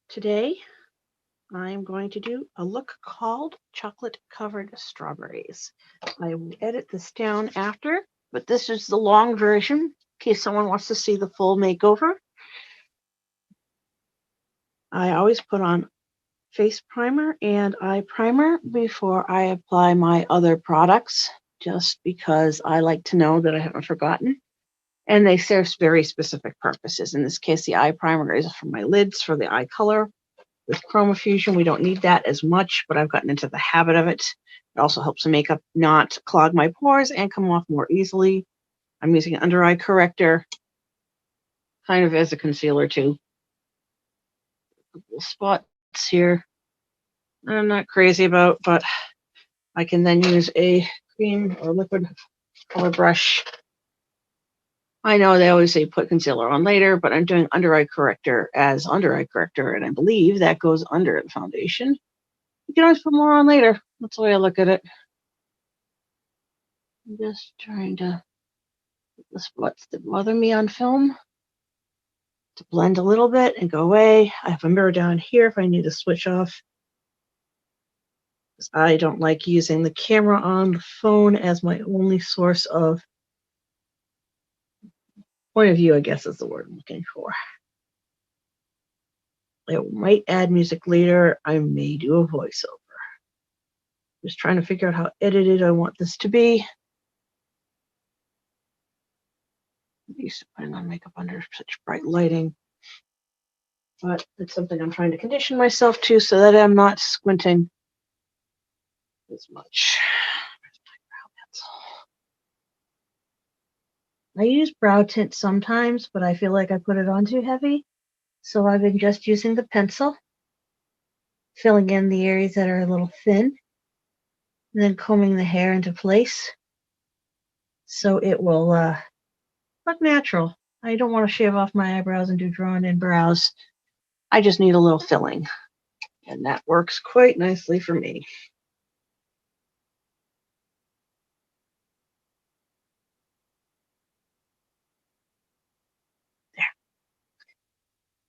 Today, I'm going to do a look called Chocolate Covered Strawberries. I will edit this down after, but this is the long version in case someone wants to see the full makeover. I always put on face primer and eye primer before I apply my other products, just because I like to know that I haven't forgotten. And they serve very specific purposes. In this case, the eye primer is for my lids, for the eye color. With ChromaFusion, we don't need that as much, but I've gotten into the habit of it. It also helps the makeup not clog my pores and come off more easily. I'm using an under eye corrector, kind of as a concealer too. Little spots here I'm not crazy about, but I can then use a cream or liquid color brush. I know they always say put concealer on later, but I'm doing under eye corrector as under eye corrector, and I believe that goes under the foundation. You can always put more on later. That's the way I look at it. I'm just trying to get the spots that bother me on film to blend a little bit and go away. I have a mirror down here if I need to switch off. I don't like using the camera on the phone as my only source of point of view, I guess is the word I'm looking for. I might add music later. I may do a voiceover. Just trying to figure out how edited I want this to be. I'm used to putting on makeup under such bright lighting. But it's something I'm trying to condition myself to so that I'm not squinting as much. I use brow tint sometimes, but I feel like I put it on too heavy. So I've been just using the pencil, filling in the areas that are a little thin, and then combing the hair into place so it will look natural. I don't want to shave off my eyebrows and do drawn in brows. I just need a little filling, and that works quite nicely for me.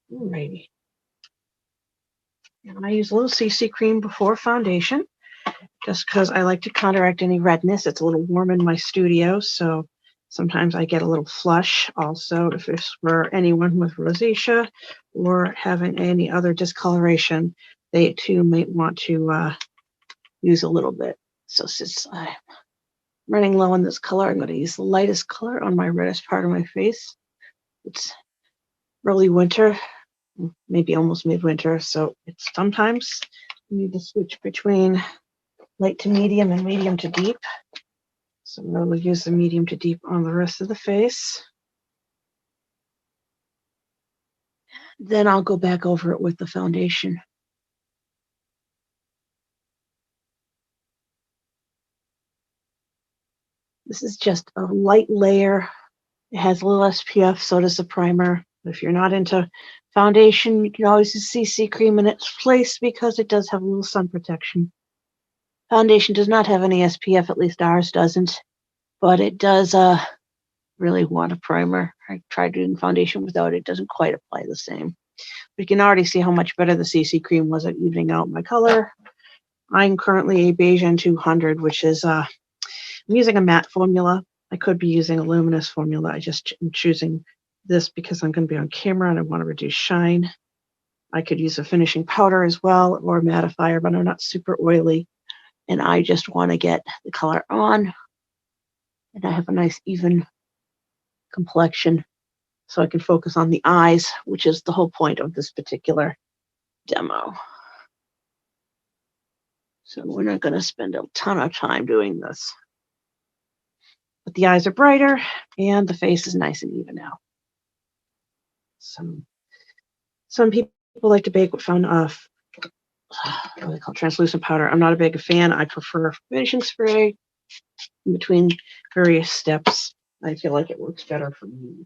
There. Alrighty. And I use a little CC cream before foundation, just because I like to counteract any redness. It's a little warm in my studio, so sometimes I get a little flush. Also, if it's for anyone with rosacea or having any other discoloration, they too might want to use a little bit. So since I'm running low on this color, I'm going to use the lightest color on my reddest part of my face. It's early winter, maybe almost midwinter, so it's sometimes you need to switch between light to medium and medium to deep. So I'm going to use the medium to deep on the rest of the face. Then I'll go back over it with the foundation. This is just a light layer. It has a little SPF, so does the primer. If you're not into foundation, you can always use CC cream in its place because it does have a little sun protection. Foundation does not have any SPF, at least ours doesn't, but it does really want a primer. I tried doing foundation without it. It doesn't quite apply the same. But you can already see how much better the CC cream was at evening out my color. I'm currently a Beijing 200, which is, I'm using a matte formula. I could be using a luminous formula. I just am choosing this because I'm going to be on camera and I want to reduce shine. I could use a finishing powder as well or a mattifier, but I'm not super oily. And I just want to get the color on. And I have a nice even complexion so I can focus on the eyes, which is the whole point of this particular demo. So we're not going to spend a ton of time doing this. But the eyes are brighter and the face is nice and even now. Some people like to bake with what they call translucent powder. I'm not a big fan. I prefer finishing spray in between various steps. I feel like it works better for me.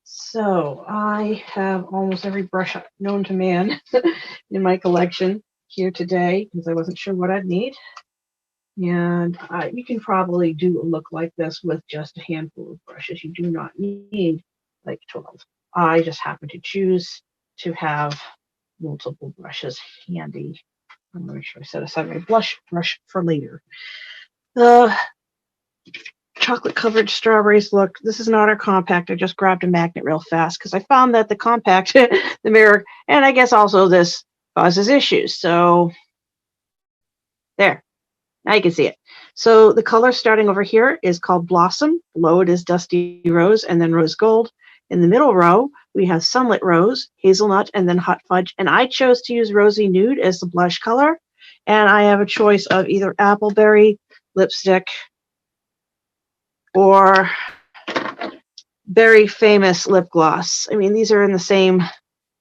So I have almost every brush known to man in my collection here today because I wasn't sure what I'd need. And you can probably do a look like this with just a handful of brushes. You do not need like 12. I just happen to choose to have multiple brushes handy. I'm going to make sure I set aside my blush brush for later. The chocolate covered strawberries look. This is not our compact. I just grabbed a magnet real fast because I found that the compact, the mirror, and I guess also this causes issues. So there. Now you can see it. So the color starting over here is called Blossom. Below it is Dusty Rose and then Rose Gold. In the middle row, we have Sunlit Rose, Hazelnut, and then Hot Fudge. And I chose to use Rosy Nude as the blush color. And I have a choice of either Appleberry lipstick or Very Famous lip gloss. I mean, these are in the same,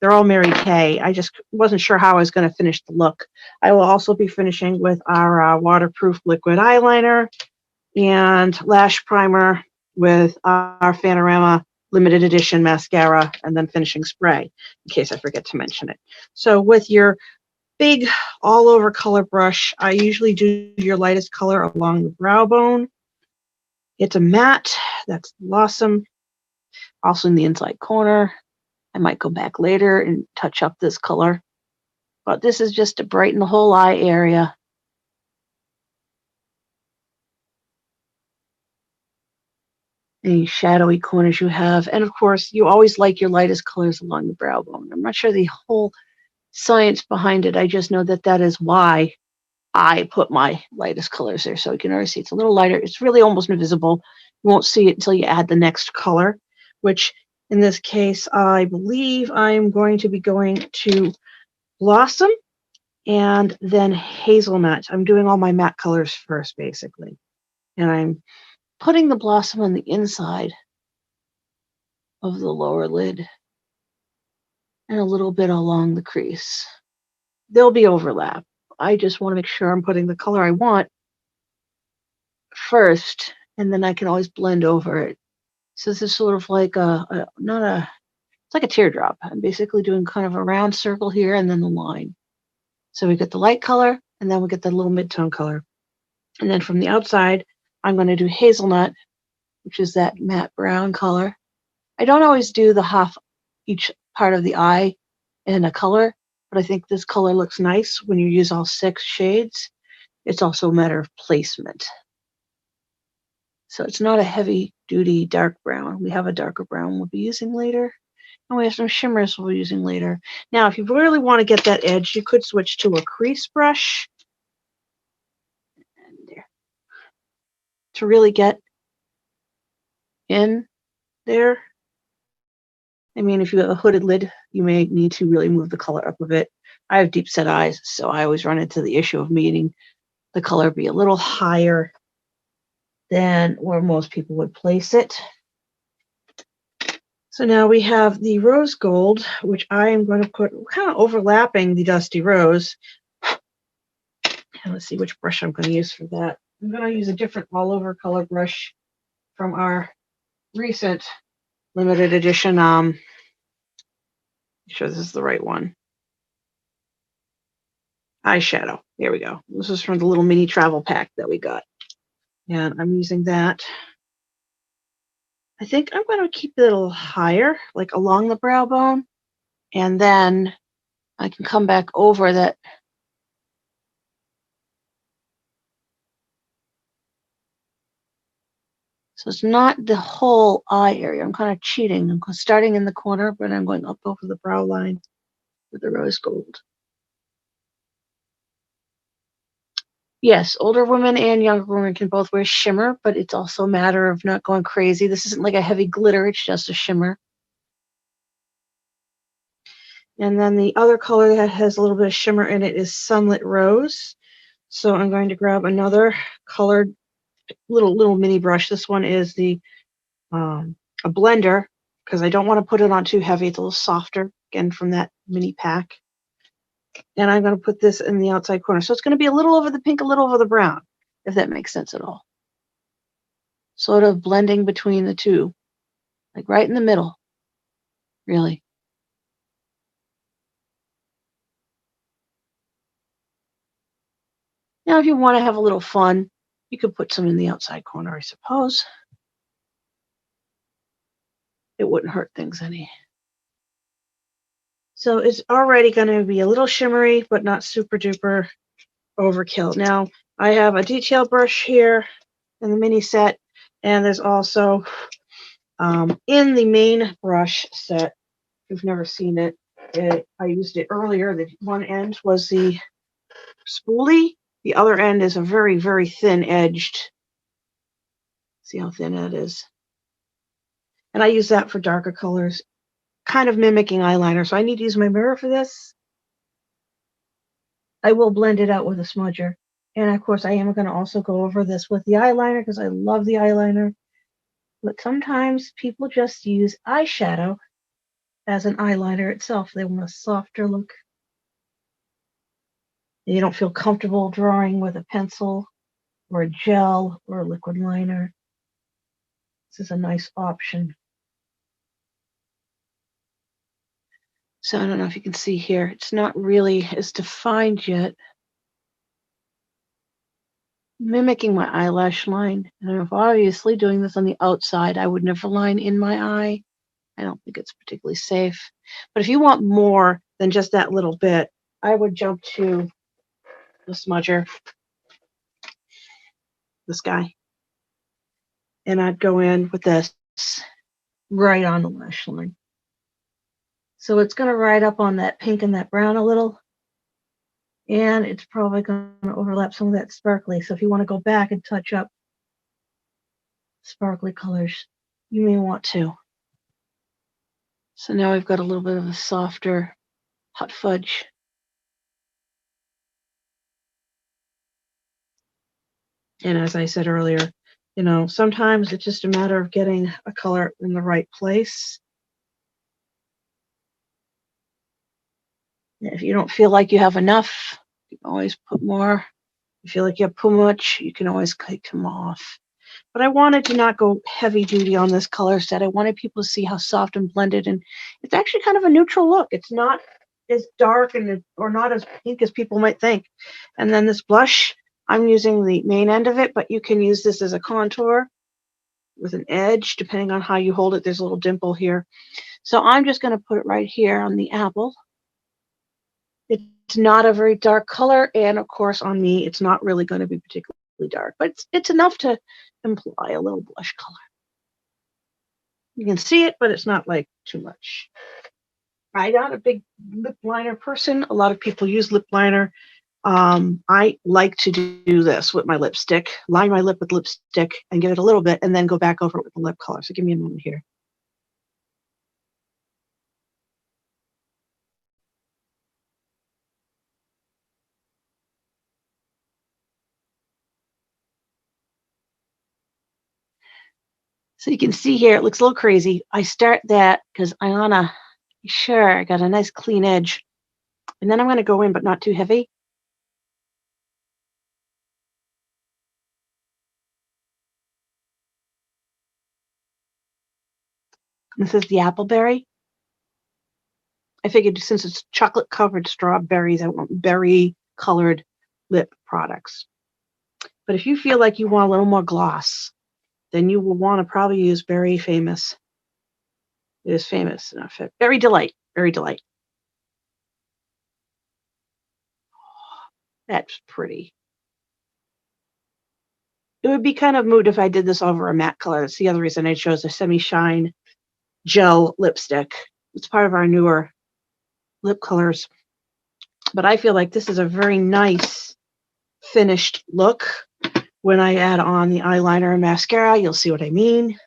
they're all Mary Kay. I just wasn't sure how I was going to finish the look. I will also be finishing with our waterproof liquid eyeliner and lash primer with our Fanorama limited edition mascara and then finishing spray in case I forget to mention it. So with your big all over color brush, I usually do your lightest color along the brow bone. It's a matte, that's Blossom. Also in the inside corner. I might go back later and touch up this color, but this is just to brighten the whole eye area. Any shadowy corners you have. And of course, you always like your lightest colors along the brow bone. I'm not sure the whole science behind it. I just know that that is why I put my lightest colors there. So you can already see it's a little lighter. It's really almost invisible. You won't see it until you add the next color, which in this case, I believe I'm going to be going to Blossom and then Hazelnut. I'm doing all my matte colors first, basically. And I'm putting the Blossom on the inside of the lower lid and a little bit along the crease. There'll be overlap. I just want to make sure I'm putting the color I want first, and then I can always blend over it. So this is sort of like it's like a teardrop. I'm basically doing kind of a round circle here and then the line. So we get the light color, and then we get the little mid-tone color. And then from the outside, I'm going to do Hazelnut, which is that matte brown color. I don't always do the half each part of the eye in a color, but I think this color looks nice when you use all 6 shades. It's also a matter of placement. So it's not a heavy-duty dark brown. We have a darker brown we'll be using later. And we have some shimmers we'll be using later. Now, if you really want to get that edge, you could switch to a crease brush. And there. To really get in there. I mean, if you have a hooded lid, you may need to really move the color up a bit. I have deep set eyes, so I always run into the issue of needing the color be a little higher than where most people would place it. So now we have the rose gold, which I am going to put kind of overlapping the dusty rose. And let's see which brush I'm going to use for that. I'm going to use a different all over color brush from our recent limited edition. I'm sure this is the right one. Eyeshadow. There we go. This is from the little mini travel pack that we got. And I'm using that. I think I'm going to keep it a little higher, like along the brow bone. And then I can come back over that. So it's not the whole eye area. I'm kind of cheating. I'm starting in the corner, but I'm going up over the brow line with the rose gold. Yes, older women and younger women can both wear shimmer, but it's also a matter of not going crazy. This isn't like a heavy glitter. It's just a shimmer. And then the other color that has a little bit of shimmer in it is Sunlit Rose. So I'm going to grab another colored little mini brush. This one is the a blender because I don't want to put it on too heavy. It's a little softer, again, from that mini pack. And I'm going to put this in the outside corner. So it's going to be a little over the pink, a little over the brown, if that makes sense at all. Sort of blending between the two, like right in the middle, really. Now, if you want to have a little fun, you could put some in the outside corner, I suppose. It wouldn't hurt things any. So it's already going to be a little shimmery, but not super duper overkill. Now, I have a detail brush here in the mini set, and there's also in the main brush set, if you've never seen it, I used it earlier. The one end was the spoolie. The other end is a very, very thin-edged. See how thin that is? And I use that for darker colors, kind of mimicking eyeliner. So I need to use my mirror for this. I will blend it out with a smudger. And of course, I am going to also go over this with the eyeliner because I love the eyeliner. But sometimes people just use eyeshadow as an eyeliner itself. They want a softer look. You don't feel comfortable drawing with a pencil or a gel or a liquid liner. This is a nice option. So I don't know if you can see here. It's not really as defined yet. Mimicking my eyelash line. And I'm obviously doing this on the outside. I would never line in my eye. I don't think it's particularly safe. But if you want more than just that little bit, I would jump to the smudger, this guy, and I'd go in with this right on the lash line. So it's going to ride up on that pink and that brown a little, and it's probably going to overlap some of that sparkly. So if you want to go back and touch up sparkly colors, you may want to. So now we've got a little bit of a softer hot fudge. And as I said earlier, sometimes it's just a matter of getting a color in the right place. If you don't feel like you have enough, you can always put more. If you feel like you have too much, you can always take them off. But I wanted to not go heavy duty on this color set. I wanted people to see how soft and blended, and it's actually kind of a neutral look. It's not as dark or not as pink as people might think. And then this blush, I'm using the main end of it, but you can use this as a contour with an edge, depending on how you hold it. There's a little dimple here. So I'm just going to put it right here on the apple. It's not a very dark color, and of course on me, it's not really going to be particularly dark, but it's enough to imply a little blush color. You can see it, but it's not like too much. I'm not a big lip liner person. A lot of people use lip liner. I like to do this with my lipstick, line my lip with lipstick and give it a little bit, and then go back over it with the lip color. So give me a moment here. So you can see here, it looks a little crazy. I start that because I want to be sure I got a nice clean edge. And then I'm going to go in, but not too heavy. This is the appleberry. I figured since it's chocolate covered strawberries, I want berry colored lip products. But if you feel like you want a little more gloss, then you will want to probably use Berry Famous. It is famous enough. Berry Delight. Berry Delight. That's pretty. It would be kind of moot if I did this over a matte color. That's the other reason I chose a semi-shine gel lipstick. It's part of our newer lip colors. But I feel like this is a very nice finished look. When I add on the eyeliner and mascara, you'll see what I mean.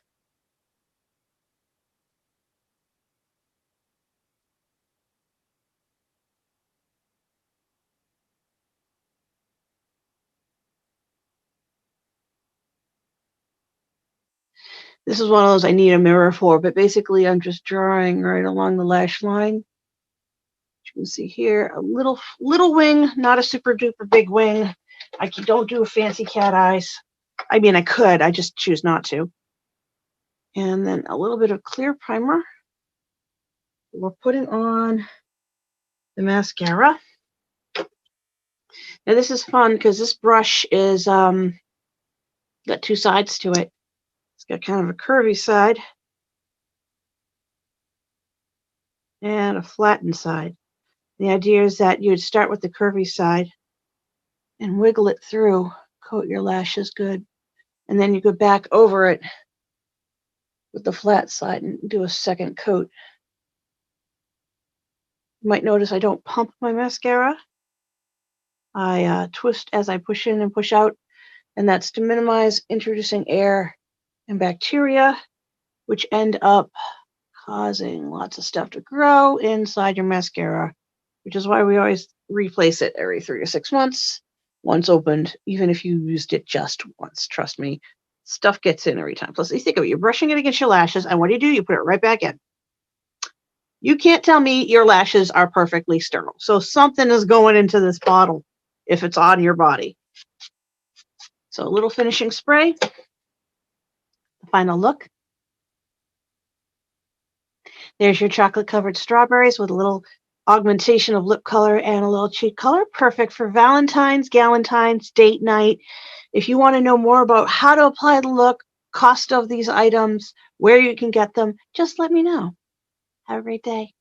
This is one of those I need a mirror for, but basically I'm just drawing right along the lash line. You can see here a little wing, not a super duper big wing. I don't do fancy cat eyes. I mean, I could, I just choose not to. And then a little bit of clear primer. We're putting on the mascara. Now this is fun because this brush is got two sides to it. It's got kind of a curvy side. and a flattened side. The idea is that you'd start with the curvy side and wiggle it through, coat your lashes good, and then you go back over it with the flat side and do a second coat. You might notice I don't pump my mascara. I twist as I push in and push out, and that's to minimize introducing air and bacteria, which end up causing lots of stuff to grow inside your mascara, which is why we always replace it every 3 to 6 months once opened, even if you used it just once. Trust me, stuff gets in every time. Plus, you think of it, you're brushing it against your lashes, and what do? You put it right back in. You can't tell me your lashes are perfectly sterile. So something is going into this bottle if it's on your body. So a little finishing spray. The final look. There's your chocolate-covered strawberries with a little augmentation of lip color and a little cheek color. Perfect for Valentine's, Galentine's, date night. If you want to know more about how to apply the look, cost of these items, where you can get them, just let me know. Have a great day.